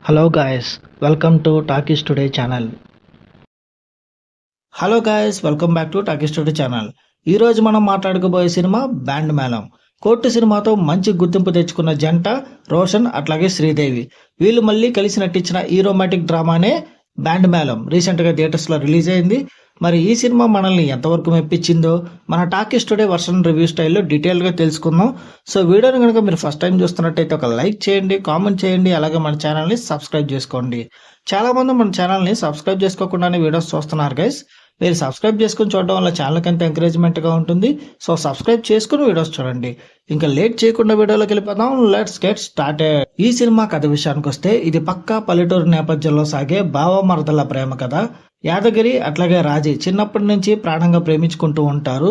Hello guys, welcome to talkies today channel. Hello guys, welcome back to talkies today channel. ఈ రోజు మనం మాట్లాడుకోబోయే cinema band మేళం. Court సినిమాతో మంచి గుర్తింపు తెచ్చుకున్న జంట రోషన్ అట్లాగే శ్రీదేవి. వీళ్ళు మళ్ళీ కలిసి నటించిన ఈ రొమాంటిక్ డ్రామానే బ్యాండ్ మేళం రీసెంట్గా థియేటర్స్లో రిలీజ్ అయింది. మరి ఈ సినిమా మనల్ని ఎంతవరకు మెప్పించిందో మన టాకీస్ టుడే వర్షన్ రివ్యూ స్టైల్లో డీటెయిల్గా తెలుసుకుందాం. సో వీడియోని కనుక మీరు ఫస్ట్ టైం చూస్తున్నట్టయితే ఒక లైక్ చేయండి, కామెంట్ చేయండి, అలాగే మన ఛానల్ని సబ్స్క్రైబ్ చేసుకోండి. చాలామంది మన ఛానల్ని సబ్స్క్రైబ్ చేసుకోకుండానే వీడియోస్ చూస్తున్నారు గైస్. మీరు సబ్స్క్రైబ్ చేసుకుని చూడడం వల్ల ఛానల్కి ఎంత ఎంకరేజ్మెంట్గా ఉంటుంది. సో సబ్స్క్రైబ్ చేసుకుని వీడియోస్ చూడండి. ఇంకా లేట్ చేయకుండా వీడియోలోకి వెళ్ళిపోదాం. Let's get started. ఈ సినిమా కథ విషయానికి వస్తే ఇది పక్కా పల్లెటూరు నేపథ్యంలో సాగే బావమరదల ప్రేమ కథ. యాదగిరి అట్లాగే రాజీ చిన్నప్పటి నుంచి ప్రాణంగా ప్రేమించుకుంటూ ఉంటారు.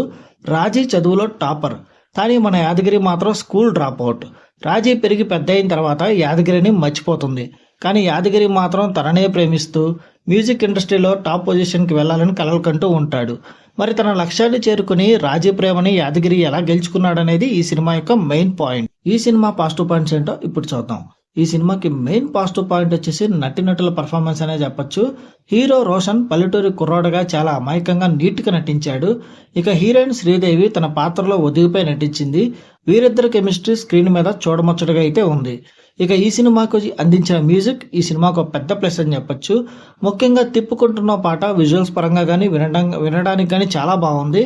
రాజీ చదువులో టాపర్, కానీ మన యాదగిరి మాత్రం స్కూల్ డ్రాప్ అవుట్. రాజీ పెరిగి పెద్ద అయిన తర్వాత యాదగిరిని మర్చిపోతుంది, కానీ యాదగిరి మాత్రం తననే ప్రేమిస్తూ మ్యూజిక్ ఇండస్ట్రీలో టాప్ పొజిషన్కి వెళ్ళాలని కలలు కంటూ ఉంటాడు. మరి తన లక్ష్యాన్ని చేరుకుని రాజీ ప్రేమని యాదగిరి ఎలా గెలుచుకున్నాడనేది ఈ సినిమా యొక్క మెయిన్ పాయింట్. ఈ సినిమా పాజిటివ్ పాయింట్స్ ఏంటో ఇప్పుడు చూద్దాం. ఈ సినిమాకి మెయిన్ పాజిటివ్ పాయింట్ వచ్చేసి నటీనటుల పర్ఫార్మెన్స్ అనే చెప్పొచ్చు. హీరో రోషన్ పల్లెటూరి కుర్రాడుగా చాలా అమాయకంగా నీట్గా నటించాడు. ఇక హీరోయిన్ శ్రీదేవి తన పాత్రలో ఒదిగిపై నటించింది. వీరిద్దరి కెమిస్ట్రీ స్క్రీన్ మీద చూడముచ్చటగా అయితే ఉంది. ఇక ఈ సినిమాకు అందించిన మ్యూజిక్ ఈ సినిమాకు పెద్ద ప్లస్ అని చెప్పొచ్చు. ముఖ్యంగా తిప్పుకుంటున్న పాట విజువల్స్ పరంగా కానీ వినడానికి కానీ చాలా బాగుంది.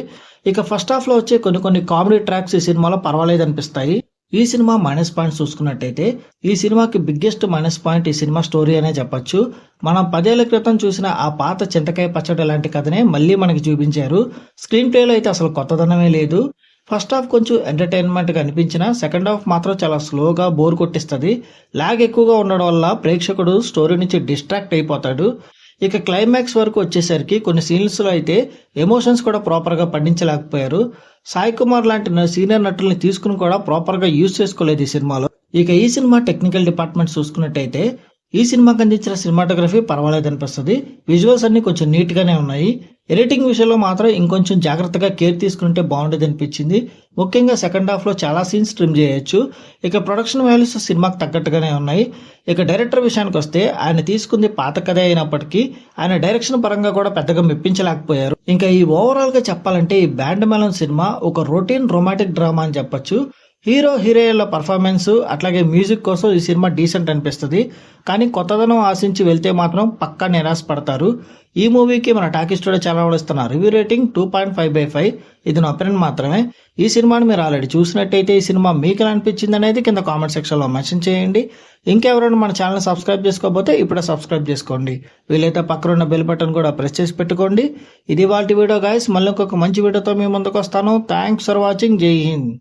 ఇక ఫస్ట్ హాఫ్లో వచ్చే కొన్ని కామెడీ ట్రాక్స్ ఈ సినిమాలో పర్వాలేదు అనిపిస్తాయి. ఈ సినిమా మైనస్ పాయింట్స్ చూసుకున్నట్టయితే ఈ సినిమాకి బిగ్గెస్ట్ మైనస్ పాయింట్ ఈ సినిమా స్టోరీ అనే చెప్పొచ్చు. మనం 10 ఏళ్ల క్రితం చూసిన ఆ పాత చింతకాయ పచ్చడి లాంటి కథనే మళ్ళీ మనకి చూపించారు. స్క్రీన్ ప్లేలో అయితే అసలు కొత్తదనమే లేదు. ఫస్ట్ హాఫ్ కొంచెం ఎంటర్టైన్మెంట్గా అనిపించిన సెకండ్ హాఫ్ మాత్రం చాలా స్లోగా బోర్ కొట్టిస్తుంది. లాగ్ ఎక్కువగా ఉండడం వల్ల ప్రేక్షకుడు స్టోరీ నుంచి డిస్ట్రాక్ట్ అయిపోతాడు. ఇక క్లైమాక్స్ వరకు వచ్చేసరికి కొన్ని సీన్స్లో అయితే ఎమోషన్స్ కూడా ప్రాపర్గా పండించలేకపోయారు. సాయి కుమార్ లాంటి సీనియర్ నటుల్ని తీసుకుని కూడా ప్రాపర్గా యూజ్ చేసుకోలేదు ఈ సినిమాలో. ఇక ఈ సినిమా టెక్నికల్ డిపార్ట్మెంట్ చూసుకున్నట్టయితే ఈ సినిమాకి అందించిన సినిమాటోగ్రఫీ పర్వాలేదు అనిపిస్తుంది. విజువల్స్ అన్ని కొంచెం నీట్గానే ఉన్నాయి. ఎడిటింగ్ విషయంలో మాత్రం ఇంకొంచెం జాగ్రత్తగా కేర్ తీసుకుంటే బాగుండేది అనిపించింది. ముఖ్యంగా సెకండ్ హాఫ్లో చాలా సీన్స్ ట్రిమ్ చేయొచ్చు. ఇక ప్రొడక్షన్ వాల్యూస్ సినిమాకి తగ్గట్టుగానే ఉన్నాయి. ఇక డైరెక్టర్ విషయానికి వస్తే ఆయన తీసుకుంది పాత కథ అయినప్పటికీ ఆయన డైరెక్షన్ పరంగా కూడా పెద్దగా మెప్పించలేకపోయారు. ఇంకా ఈ ఓవరాల్గా చెప్పాలంటే ఈ బ్యాండ్ మేళం సినిమా ఒక రొటీన్ రొమాంటిక్ డ్రామా అని చెప్పొచ్చు. హీరో హీరోయిన్ల పర్ఫార్మెన్స్ అట్లాగే మ్యూజిక్ కోసం ఈ సినిమా డీసెంట్ అనిపిస్తుంది. కానీ కొత్తదనం ఆశించి వెళ్తే మాత్రం పక్కా నిరాశపడతారు. ఈ మూవీకి మన టాకీస్ టుడే ఛానల్ ఇస్తున్న రివ్యూ రేటింగ్ 2.5/5. ఇది నా ఒపీనియన్ మాత్రమే. ఈ సినిమాని మీరు ఆల్రెడీ చూసినట్టయితే ఈ సినిమా మీకు ఎలా అనిపించింది అనేది కింద కామెంట్ సెక్షన్లో మెన్షన్ చేయండి. ఇంకెవరైనా మన ఛానల్ సబ్స్క్రైబ్ చేసుకోకపోతే ఇప్పుడే సబ్స్క్రైబ్ చేసుకోండి. వీలైతే పక్కన ఉన్న బెల్ బటన్ కూడా ప్రెస్ చేసి పెట్టుకోండి. ఇది వాటి వీడియో గాయస్. మళ్ళీ ఇంకొక మంచి వీడియోతో మీ ముందుకు వస్తాను. Thanks for watching. జై హింద్.